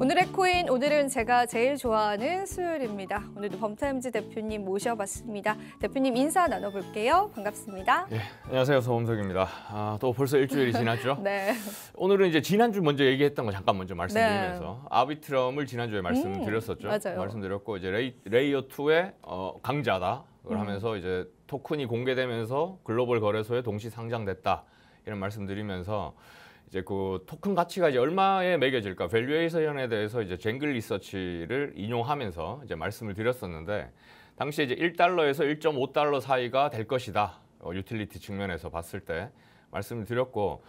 오늘의 코인, 오늘은 제가 제일 좋아하는 수요일입니다. 오늘도 범타임즈 대표님 모셔봤습니다. 대표님 인사 나눠볼게요. 반갑습니다. 예, 안녕하세요. 서범석입니다. 또 벌써 일주일이 지났죠? 네. 오늘은 이제 지난주 먼저 얘기했던 거 잠깐 먼저 말씀드리면서 아비트럼을 지난주에 말씀드렸었죠. 맞아요. 말씀드렸고 이제 레이어 2의 강자다. 그걸 하면서 이제 토큰이 공개되면서 글로벌 거래소에 동시 상장됐다. 이런 말씀드리면서 이제 그 토큰 가치가 이제 얼마에 매겨질까 밸류에이션에 대해서 이제 쟁글 리서치를 인용하면서 이제 말씀을 드렸었는데 당시에 이제 1달러에서 1.5달러 사이가 될 것이다. 유틸리티 측면에서 봤을 때 말씀을 드렸고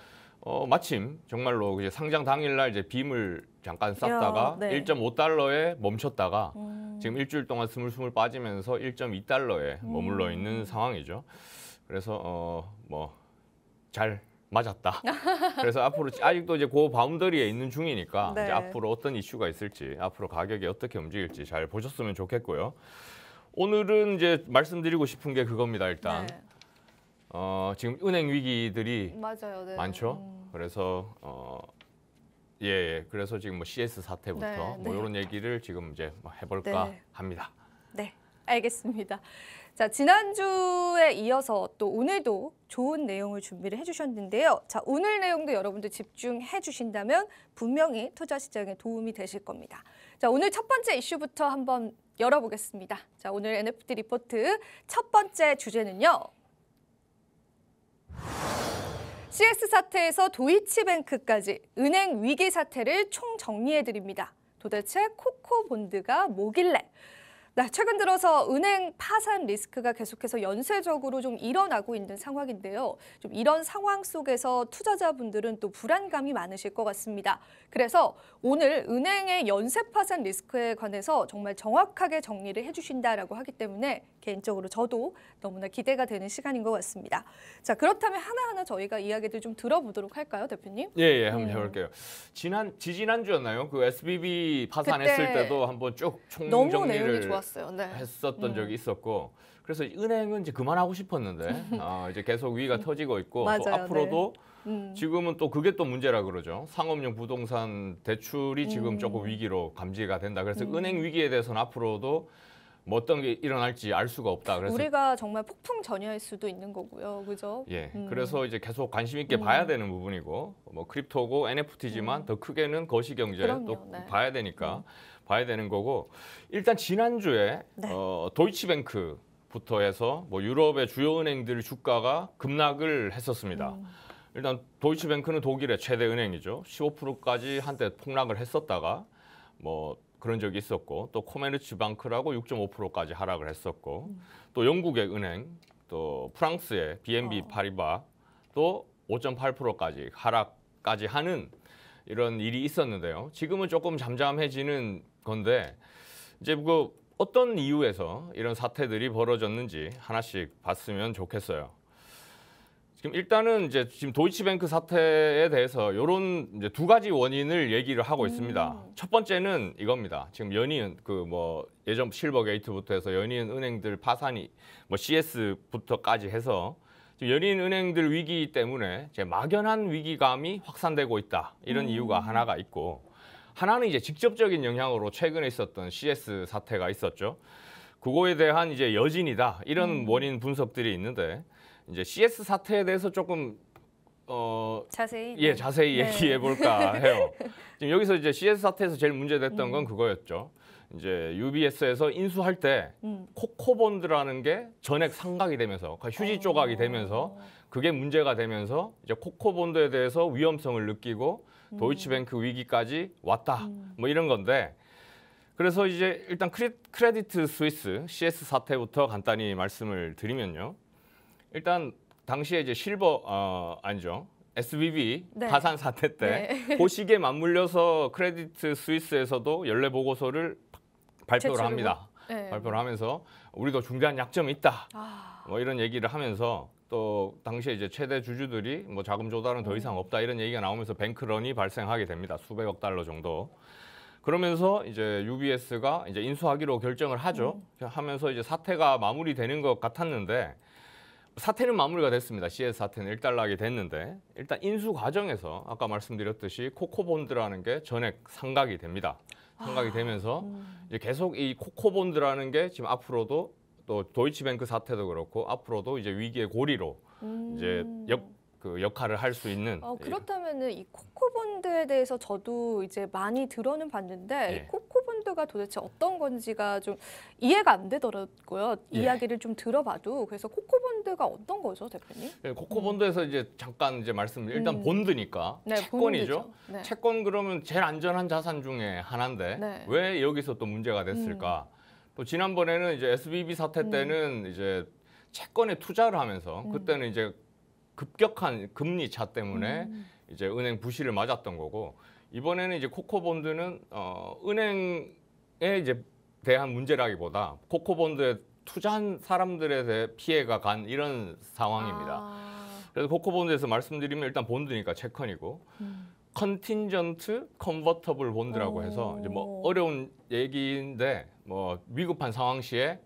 마침 정말로 이제 상장 당일날 이제 빔을 잠깐 쌌다가 네. 1.5달러에 멈췄다가 지금 일주일 동안 스물스물 빠지면서 1.2달러에 머물러 있는 상황이죠. 그래서 잘 맞았다. 그래서 앞으로 아직도 이제 그 바운더리에 있는 중이니까 네. 이제 앞으로 어떤 이슈가 있을지, 앞으로 가격이 어떻게 움직일지 잘 보셨으면 좋겠고요. 오늘은 이제 말씀드리고 싶은 게 그겁니다. 일단 네. 지금 은행 위기들이 맞아요. 네. 많죠. 그래서 그래서 지금 뭐 CS 사태부터 네, 네. 이런 얘기를 지금 이제 해볼까 네. 합니다. 네, 알겠습니다. 자, 지난주에 이어서 또 오늘도 좋은 내용을 준비를 해주셨는데요. 자, 오늘 내용도 여러분들 집중해 주신다면 분명히 투자 시장에 도움이 되실 겁니다. 자, 오늘 첫 번째 이슈부터 한번 열어보겠습니다. 자, 오늘 NFT 리포트 첫 번째 주제는요. CS 사태에서 도이치뱅크까지 은행 위기 사태를 총정리해드립니다. 도대체 코코본드가 뭐길래? 네, 최근 들어서 은행 파산 리스크가 계속해서 연쇄적으로 좀 일어나고 있는 상황인데요. 좀 이런 상황 속에서 투자자분들은 또 불안감이 많으실 것 같습니다. 그래서 오늘 은행의 연쇄 파산 리스크에 관해서 정말 정확하게 정리를 해주신다라고 하기 때문에 개인적으로 저도 너무나 기대가 되는 시간인 것 같습니다. 자, 그렇다면 하나하나 저희가 이야기들 좀 들어보도록 할까요, 대표님? 예, 한번 해볼게요. 지난주였나요? 그 SBB 파산했을 그때 때도 한번 쭉 너무 내용이 총정리를 좋았어요. 네. 했었던 적이 있었고, 그래서 은행은 이제 그만하고 싶었는데 이제 계속 위기가 터지고 있고, 맞아요. 또 앞으로도 네. 지금은 또 그게 또 문제라 그러죠. 상업용 부동산 대출이 지금 조금 위기로 감지가 된다. 그래서 은행 위기에 대해서는 앞으로도 뭐 어떤 게 일어날지 알 수가 없다. 그래서 우리가 정말 폭풍 전야일 수도 있는 거고요, 그죠? 예, 그래서 이제 계속 관심 있게 봐야 되는 부분이고, 뭐 크립토고 NFT지만 더 크게는 거시경제 또 네. 봐야 되니까 봐야 되는 거고, 일단 지난주에 네. 도이치뱅크부터 해서 뭐 유럽의 주요 은행들 주가가 급락을 했었습니다. 일단 도이치뱅크는 독일의 최대 은행이죠. 15%까지 한때 폭락을 했었다가 뭐 그런 적이 있었고, 또 코메르츠방크라고 6.5%까지 하락을 했었고, 또 영국의 은행, 또 프랑스의 BNP 파리바 또 5.8%까지 하락까지 하는 이런 일이 있었는데요. 지금은 조금 잠잠해지는 건데 이제 그 어떤 이유에서 이런 사태들이 벌어졌는지 하나씩 봤으면 좋겠어요. 지금 일단은 이제 지금 도이치뱅크 사태에 대해서 이런 이제 두 가지 원인을 얘기를 하고 있습니다. 첫 번째는 이겁니다. 지금 연이은 그 뭐 예전 실버 게이트부터 해서 연이은 은행들 파산이 뭐 CS부터까지 해서 지금 연이은 은행들 위기 때문에 이제 막연한 위기감이 확산되고 있다. 이런 이유가 하나가 있고, 하나는 이제 직접적인 영향으로 최근에 있었던 CS 사태가 있었죠. 그거에 대한 이제 여진이다. 이런 원인 분석들이 있는데, 이제 CS 사태에 대해서 조금 자세히 얘기해 볼까 해요. 지금 여기서 이제 CS 사태에서 제일 문제됐던 건 그거였죠. 이제 UBS에서 인수할 때 코코본드라는 게 전액 상각이 되면서 휴지 조각이 되면서 그게 문제가 되면서 이제 코코본드에 대해서 위험성을 느끼고 도이치뱅크 위기까지 왔다. 뭐 이런 건데, 그래서 이제 일단 크레디트 스위스 CS 사태부터 간단히 말씀을 드리면요. 일단 당시에 이제 SBB 네. 파산 사태 때 그 시기에 맞물려서 크레디트 스위스에서도 연례 보고서를 발표를 합니다. 네. 발표를 하면서 우리도 중대한 약점이 있다. 뭐 이런 얘기를 하면서 또 당시에 이제 최대 주주들이 뭐 자금 조달은 더 이상 없다 이런 얘기가 나오면서 뱅크런이 발생하게 됩니다. 수백억 달러 정도. 그러면서 이제 UBS가 이제 인수하기로 결정을 하죠. 하면서 이제 사태가 마무리되는 것 같았는데 사태는 마무리가 됐습니다. CS 사태는 일단락이 됐는데 일단 인수 과정에서 아까 말씀드렸듯이 코코본드라는 게 전액 상각이 됩니다. 상각이 되면서 이제 계속 이 코코본드라는 게 지금 앞으로도 또 도이치뱅크 사태도 그렇고 앞으로도 이제 위기의 고리로 이제 역할을 할 수 있는. 그렇다면은 이 코코본드에 대해서 저도 이제 많이 들어는 봤는데 이 코코본드가 도대체 어떤 건지가 좀 이해가 안 되더라고요. 이야기를 좀 들어봐도. 그래서 코코본드가 어떤 거죠, 대표님? 코코본드에서 이제 잠깐 이제 말씀드린 일단 본드니까 네, 채권이죠. 네. 채권 그러면 제일 안전한 자산 중에 하나인데 네. 왜 여기서 또 문제가 됐을까? 또 지난번에는 이제 SVB 사태 때는 이제 채권에 투자를 하면서 그때는 이제 급격한 금리 차 때문에 이제 은행 부실을 맞았던 거고 이번에는 이제 코코본드는 은행에 이제 대한 문제라기보다 코코본드에 투자한 사람들에 대해 피해가 간 이런 상황입니다. 그래서 코코본드에서 말씀드리면 일단 본드니까 채권이고 컨틴전트 컨버터블 본드라고 해서 이제 뭐 어려운 얘기인데 뭐 위급한 상황 시에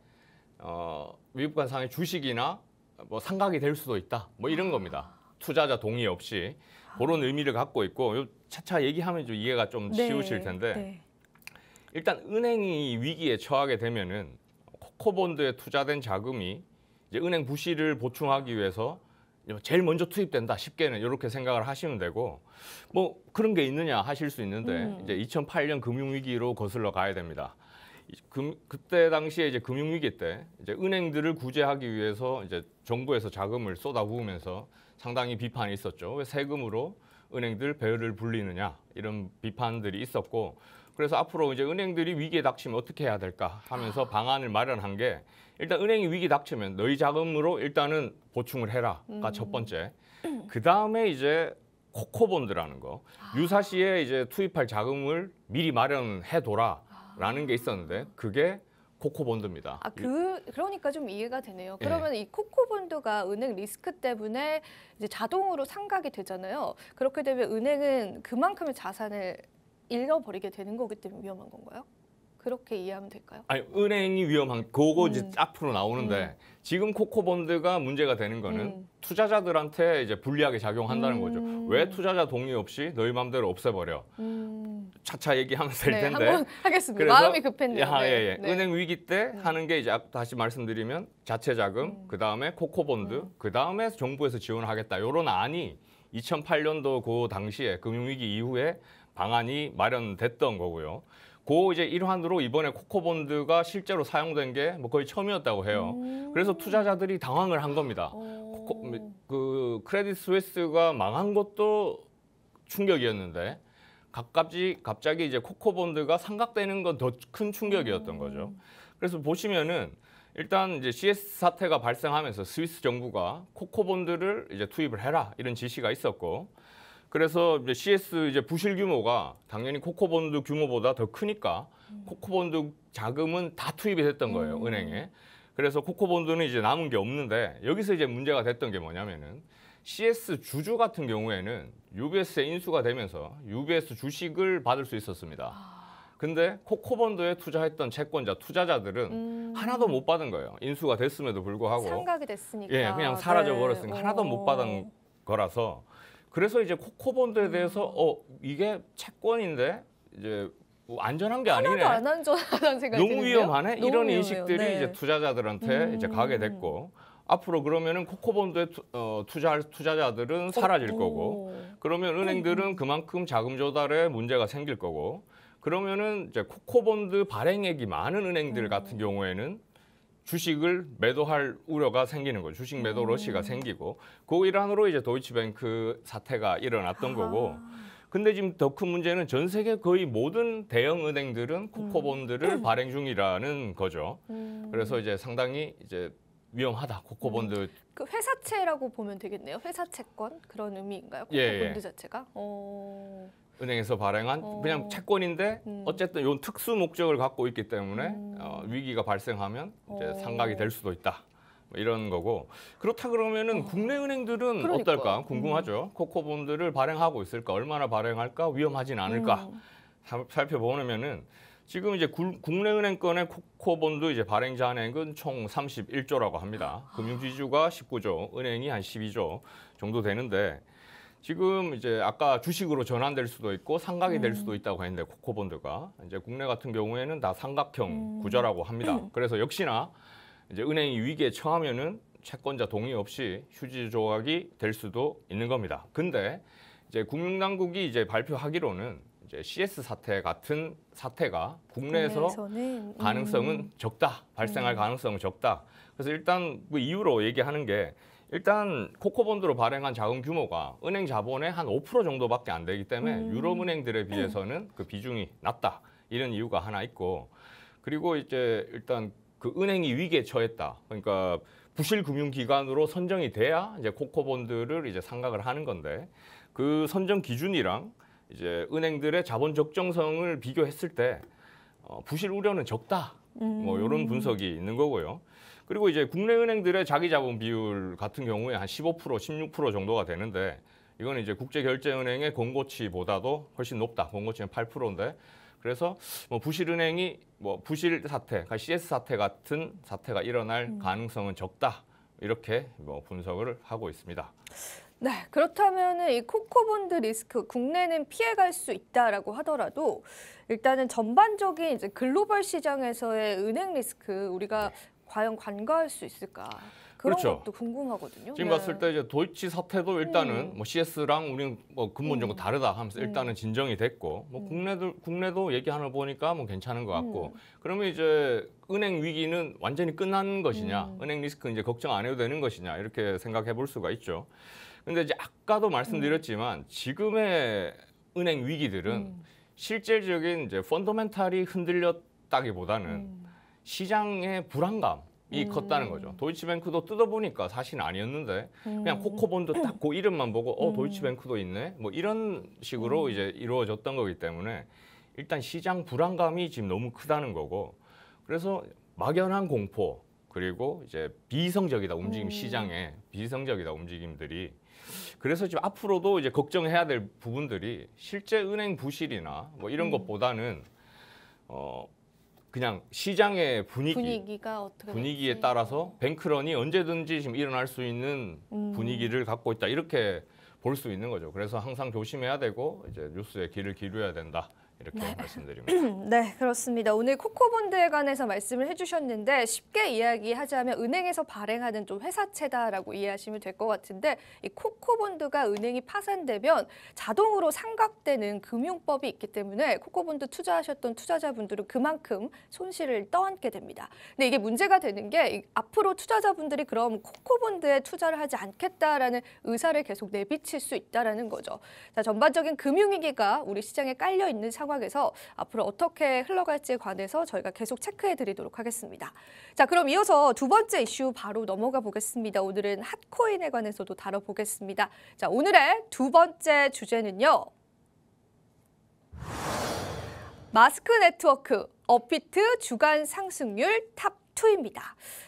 위급한 상황에 주식이나 뭐 상각이 될 수도 있다. 뭐 이런 겁니다. 투자자 동의 없이 그런 의미를 갖고 있고 차차 얘기하면 좀 이해가 좀 쉬우실 텐데 일단 은행이 위기에 처하게 되면은 코코본드에 투자된 자금이 이제 은행 부실을 보충하기 위해서 제일 먼저 투입된다. 쉽게는 이렇게 생각을 하시면 되고 뭐 그런 게 있느냐 하실 수 있는데 이제 2008년 금융위기로 거슬러 가야 됩니다. 그때 당시에 이제 금융위기 때 이제 은행들을 구제하기 위해서 이제 정부에서 자금을 쏟아부으면서 상당히 비판이 있었죠. 왜 세금으로 은행들 배를 불리느냐 이런 비판들이 있었고 그래서 앞으로 이제 은행들이 위기에 닥치면 어떻게 해야 될까 하면서 방안을 마련한 게 일단 은행이 위기 닥치면 너희 자금으로 일단은 보충을 해라가 첫 번째. 그 다음에 이제 코코본드라는 거 유사시에 이제 투입할 자금을 미리 마련해둬라. 라는 게 있었는데 그게 코코본드입니다. 그러니까 좀 이해가 되네요. 그러면 이 코코본드가 은행 리스크 때문에 이제 자동으로 상각이 되잖아요. 그렇게 되면 은행은 그만큼의 자산을 잃어버리게 되는 거기 때문에 위험한 건가요? 그렇게 이해하면 될까요? 아니 은행이 위험한 그거 이제 앞으로 나오는데 지금 코코본드가 문제가 되는 거는 투자자들한테 이제 불리하게 작용한다는 거죠. 왜 투자자 동의 없이 너희 맘대로 없애버려? 차차 얘기하면 될 텐데. 한번 하겠습니다. 마음이 급했네요. 은행 위기 때 하는 게 이제 다시 말씀드리면 자체 자금, 그 다음에 코코본드, 그 다음에 정부에서 지원하겠다. 이런 안이 2008년도 그 당시에 금융위기 이후에 방안이 마련됐던 거고요. 그 이제 일환으로 이번에 코코본드가 실제로 사용된 게 뭐 거의 처음이었다고 해요. 그래서 투자자들이 당황을 한 겁니다. 그 크레딧 스위스가 망한 것도 충격이었는데 갑자기 이제 코코본드가 상각되는 건 더 큰 충격이었던 거죠. 그래서 보시면은 일단 이제 CS 사태가 발생하면서 스위스 정부가 코코본드를 이제 투입을 해라 이런 지시가 있었고. 그래서 이제 CS 이제 부실 규모가 당연히 코코본드 규모보다 더 크니까 코코본드 자금은 다 투입이 됐던 거예요, 은행에. 그래서 코코본드는 이제 남은 게 없는데 여기서 이제 문제가 됐던 게 뭐냐면은 CS 주주 같은 경우에는 UBS에 인수가 되면서 UBS 주식을 받을 수 있었습니다. 근데 코코본드에 투자했던 채권자, 투자자들은 하나도 못 받은 거예요. 인수가 됐음에도 불구하고. 상각이 됐으니까. 예, 그냥 사라져 버렸으니까 하나도 못 받은 거라서. 그래서 이제 코코본드에 대해서 이게 채권인데 이제 뭐 안전한 게 아니네. 하나도 안 안전하다는 생각이 드는데요. 너무 위험하네. 너무 이런 위험해요. 인식들이 이제 투자자들한테 이제 가게 됐고 앞으로 그러면은 코코본드에 투자할 투자자들은 사라질 거고 그러면 은행들은 그만큼 자금 조달에 문제가 생길 거고 그러면은 이제 코코본드 발행액이 많은 은행들 같은 경우에는 주식을 매도할 우려가 생기는 거죠. 주식 매도 러시가 생기고 그 일환으로 이제 도이치뱅크 사태가 일어났던 거고. 근데 지금 더 큰 문제는 전 세계 거의 모든 대형 은행들은 코코본드를 발행 중이라는 거죠. 그래서 이제 상당히 이제 위험하다. 코코본드. 그 회사채라고 보면 되겠네요. 회사채권 그런 의미인가요? 코코본드 자체가? 은행에서 발행한 그냥 채권인데 어쨌든 이런 특수 목적을 갖고 있기 때문에 위기가 발생하면 이제 상각이 될 수도 있다. 뭐 이런 거고 그렇다 그러면은 국내 은행들은 그러니까요. 어떨까 궁금하죠. 코코본드를 발행하고 있을까 얼마나 발행할까 위험하진 않을까 살펴보면은 지금 이제 국내은행권의 코코본드 이제 발행 잔액은 총 31조라고 합니다. 금융지주가 19조, 은행이 한 12조 정도 되는데 지금 이제 아까 주식으로 전환될 수도 있고 상각이 될 수도 있다고 했는데 코코본드가 이제 국내 같은 경우에는 다 삼각형 구조라고 합니다. 그래서 역시나 이제 은행이 위기에 처하면은 채권자 동의 없이 휴지 조각이 될 수도 있는 겁니다. 근데 이제 금융당국이 이제 발표하기로는 이제 CS 사태 같은 사태가 국내에서 국내에서는, 가능성은 적다, 발생할 가능성은 적다. 그래서 일단 그 이유로 얘기하는 게 일단 코코본드로 발행한 자금 규모가 은행 자본의 한 5% 정도밖에 안 되기 때문에 유럽은행들에 비해서는 그 비중이 낮다. 이런 이유가 하나 있고 그리고 이제 일단 그 은행이 위기에 처했다. 그러니까 부실 금융기관으로 선정이 돼야 이제 코코본드를 이제 상각을 하는 건데 그 선정 기준이랑 이제 은행들의 자본 적정성을 비교했을 때 부실 우려는 적다. 뭐 이런 분석이 있는 거고요. 그리고 이제 국내 은행들의 자기 자본 비율 같은 경우에 한 15%, 16% 정도가 되는데 이거는 이제 국제결제은행의 권고치보다도 훨씬 높다. 권고치는 8%인데 그래서 뭐 부실은행이 뭐 부실 사태, 그러니까 CS 사태 같은 사태가 일어날 가능성은 적다. 이렇게 뭐 분석을 하고 있습니다. 네, 그렇다면 이 코코본드 리스크 국내는 피해갈 수 있다라고 하더라도 일단은 전반적인 이제 글로벌 시장에서의 은행 리스크 우리가 과연 관가할 수 있을까? 그런 그렇죠. 것도 궁금하거든요. 지금 네. 봤을 때 이제 도이치 사태도 일단은 뭐 CS랑 우리는 뭐 근본적으로 다르다 하면서 일단은 진정이 됐고 뭐 국내도 얘기하는 거 보니까 뭐 괜찮은 것 같고 그러면 이제 은행 위기는 완전히 끝난 것이냐, 은행 리스크 이제 걱정 안 해도 되는 것이냐 이렇게 생각해 볼 수가 있죠. 근데 이제 아까도 말씀드렸지만 지금의 은행 위기들은 실질적인 이제 펀더멘탈이 흔들렸다기보다는 시장의 불안감이 컸다는 거죠. 도이치뱅크도 뜯어보니까 사실은 아니었는데 그냥 코코본드 딱 그 이름만 보고 도이치뱅크도 있네 뭐 이런 식으로 이제 이루어졌던 거기 때문에 일단 시장 불안감이 지금 너무 크다는 거고 그래서 막연한 공포 그리고 이제 비이성적이다 움직임 시장에 비이성적이다 움직임들이 그래서 지금 앞으로도 이제 걱정해야 될 부분들이 실제 은행 부실이나 뭐 이런 것보다는 그냥 시장의 분위기가 어떻게 분위기에 될지. 따라서 뱅크런이 언제든지 지금 일어날 수 있는 분위기를 갖고 있다 이렇게 볼 수 있는 거죠. 그래서 항상 조심해야 되고 이제 뉴스에 귀를 기울여야 된다. 이렇게 말씀드립니다. 네, 그렇습니다. 오늘 코코본드에 관해서 말씀을 해주셨는데 쉽게 이야기하자면 은행에서 발행하는 좀 회사채다라고 이해하시면 될 것 같은데 이 코코본드가 은행이 파산되면 자동으로 상각되는 금융법이 있기 때문에 코코본드 투자하셨던 투자자분들은 그만큼 손실을 떠안게 됩니다. 근데 이게 문제가 되는 게 앞으로 투자자분들이 그럼 코코본드에 투자를 하지 않겠다라는 의사를 계속 내비칠 수 있다라는 거죠. 자, 전반적인 금융위기가 우리 시장에 깔려 있는 상황에서 앞으로 어떻게 흘러갈지에 관해서 저희가 계속 체크해 드리도록 하겠습니다. 자, 그럼 이어서 두 번째 이슈 바로 넘어가 보겠습니다. 오늘은 핫코인에 관해서도 다뤄보겠습니다. 자, 오늘의 두 번째 주제는요. 마스크 네트워크, 업비트 주간 상승률 탑2입니다.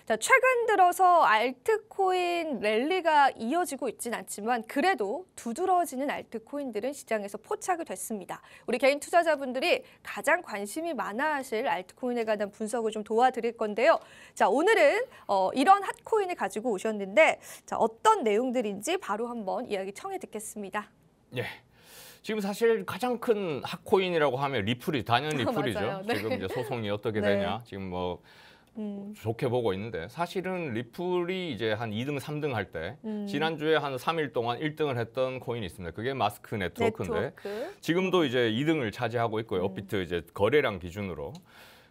자, 최근 들어서 알트코인 랠리가 이어지고 있진 않지만 그래도 두드러지는 알트코인들은 시장에서 포착이 됐습니다. 우리 개인 투자자분들이 가장 관심이 많아 하실 알트코인에 관한 분석을 좀 도와드릴 건데요. 자, 오늘은 이런 핫코인을 가지고 오셨는데 자, 어떤 내용들인지 바로 한번 이야기 청해 듣겠습니다. 예. 지금 사실 가장 큰 핫코인이라고 하면 리플이 단연 리플이죠. 맞아요. 네. 지금 이제 소송이 어떻게 네. 되냐 지금 뭐 좋게 보고 있는데 사실은 리플이 이제 한 2등, 3등 할 때 지난주에 한 3일 동안 1등을 했던 코인이 있습니다. 그게 마스크 네트워크인데 지금도 이제 2등을 차지하고 있고요. 업비트 이제 거래량 기준으로.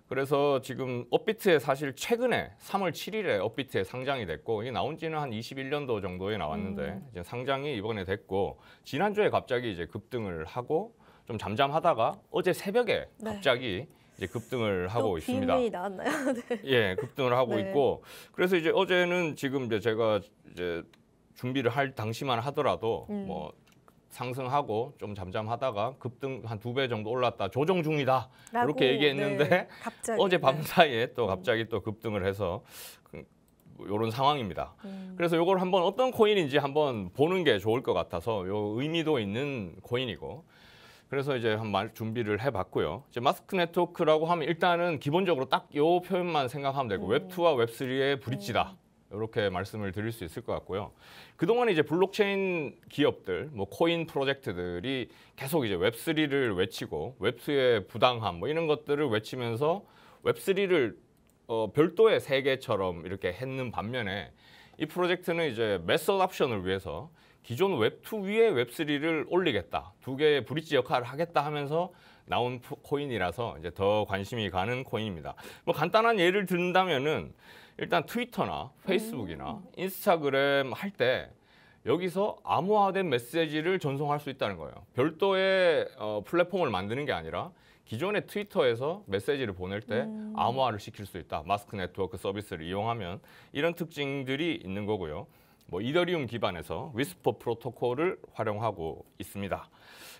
그래서 지금 업비트에 사실 최근에 3월 7일에 업비트에 상장이 됐고 이게 나온 지는 한 21년도 정도에 나왔는데 이제 상장이 이번에 됐고 지난주에 갑자기 이제 급등을 하고 좀 잠잠하다가 어제 새벽에 갑자기 이제 급등을 하고 있습니다. 비밀이 나왔나요? 네. 예, 급등을 하고 네. 있고 그래서 이제 어제는 지금 이제 제가 이제 준비를 할 당시만 하더라도 뭐 상승하고 좀 잠잠하다가 급등 한 2배 정도 올랐다. 조정 중이다. 이렇게 얘기했는데 네, 갑자기, 어제 밤 사이에 또 갑자기 또 급등을 해서 이런 상황입니다. 그래서 이걸 한번 어떤 코인인지 한번 보는 게 좋을 것 같아서 요 의미도 있는 코인이고 그래서 이제 한번 준비를 해봤고요. 이제 마스크 네트워크라고 하면 일단은 기본적으로 딱 요 표현만 생각하면 되고 웹2와 웹3의 브릿지다. 이렇게 말씀을 드릴 수 있을 것 같고요. 그동안 이제 블록체인 기업들, 뭐 코인 프로젝트들이 계속 이제 웹3를 외치고 웹2의 부당함 뭐 이런 것들을 외치면서 웹3를 별도의 세계처럼 이렇게 했는 반면에 이 프로젝트는 이제 매스 어답션을 위해서 기존 웹2 위에 웹3를 올리겠다. 두 개의 브릿지 역할을 하겠다 하면서 나온 코인이라서 이제 더 관심이 가는 코인입니다. 뭐 간단한 예를 든다면은 일단 트위터나 페이스북이나 인스타그램 할 때 여기서 암호화된 메시지를 전송할 수 있다는 거예요. 별도의 플랫폼을 만드는 게 아니라 기존의 트위터에서 메시지를 보낼 때 암호화를 시킬 수 있다. 마스크 네트워크 서비스를 이용하면 이런 특징들이 있는 거고요. 뭐 이더리움 기반에서 위스퍼 프로토콜을 활용하고 있습니다.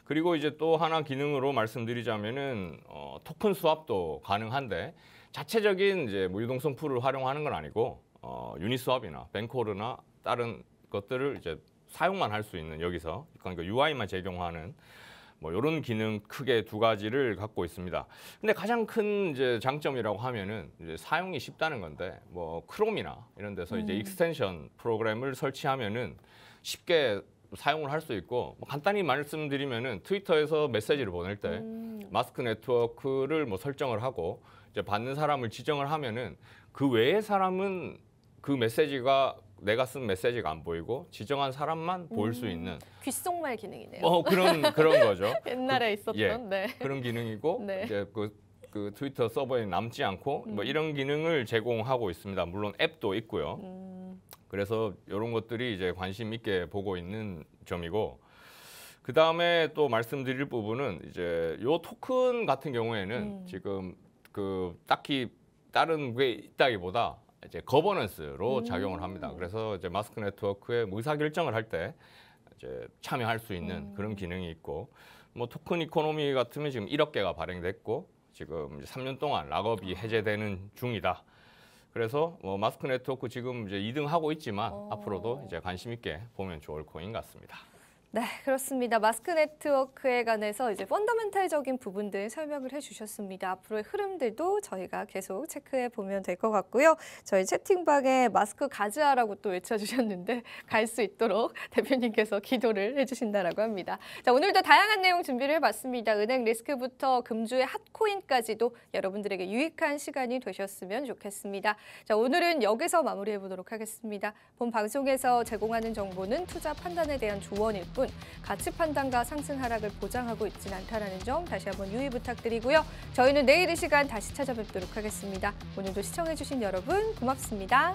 그리고 이제 또 하나 기능으로 말씀드리자면은 토큰 스왑도 가능한데 자체적인 이제 뭐 유동성 풀을 활용하는 건 아니고 유니스왑이나 뱅코르나 다른 것들을 이제 사용만 할 수 있는 여기서 그러니까 UI만 적용하는 뭐 이런 기능 크게 두 가지를 갖고 있습니다. 근데 가장 큰 이제 장점이라고 하면은 이제 사용이 쉽다는 건데 뭐 크롬이나 이런 데서 이제 익스텐션 프로그램을 설치하면은 쉽게 사용을 할 수 있고 뭐 간단히 말씀드리면은 트위터에서 메시지를 보낼 때 마스크 네트워크를 뭐 설정을 하고 이제 받는 사람을 지정을 하면은 그 외의 사람은 그 메시지가 내가 쓴 메시지가 안 보이고 지정한 사람만 보일 수 있는 귓속말 기능이네요. 그런 거죠. 옛날에 있었던 예, 네. 그런 기능이고 네. 이제 그 트위터 서버에 남지 않고 뭐 이런 기능을 제공하고 있습니다. 물론 앱도 있고요. 그래서 이런 것들이 이제 관심 있게 보고 있는 점이고 그 다음에 또 말씀드릴 부분은 이제 요 토큰 같은 경우에는 지금 그 딱히 다른 게 있다기보다 이제 거버넌스로 작용을 합니다. 그래서 이제 마스크 네트워크에 의사 결정을 할 때 이제 참여할 수 있는 그런 기능이 있고 뭐 토큰 이코노미 같으면 지금 1억 개가 발행됐고 지금 이제 3년 동안 락업이 해제되는 중이다. 그래서 뭐 마스크 네트워크 지금 이제 2등 하고 있지만 앞으로도 이제 관심 있게 보면 좋을 코인 같습니다. 네, 그렇습니다. 마스크 네트워크에 관해서 이제 펀더멘탈적인 부분들 설명을 해주셨습니다. 앞으로의 흐름들도 저희가 계속 체크해 보면 될 것 같고요. 저희 채팅방에 마스크 가즈아라고 또 외쳐주셨는데 갈 수 있도록 대표님께서 기도를 해주신다라고 합니다. 자, 오늘도 다양한 내용 준비를 해봤습니다. 은행 리스크부터 금주의 핫코인까지도 여러분들에게 유익한 시간이 되셨으면 좋겠습니다. 자, 오늘은 여기서 마무리해 보도록 하겠습니다. 본 방송에서 제공하는 정보는 투자 판단에 대한 조언일 뿐 가치 판단과 상승 하락을 보장하고 있지는 않다는 점 다시 한번 유의 부탁드리고요. 저희는 내일 이 시간 다시 찾아뵙도록 하겠습니다. 오늘도 시청해주신 여러분 고맙습니다.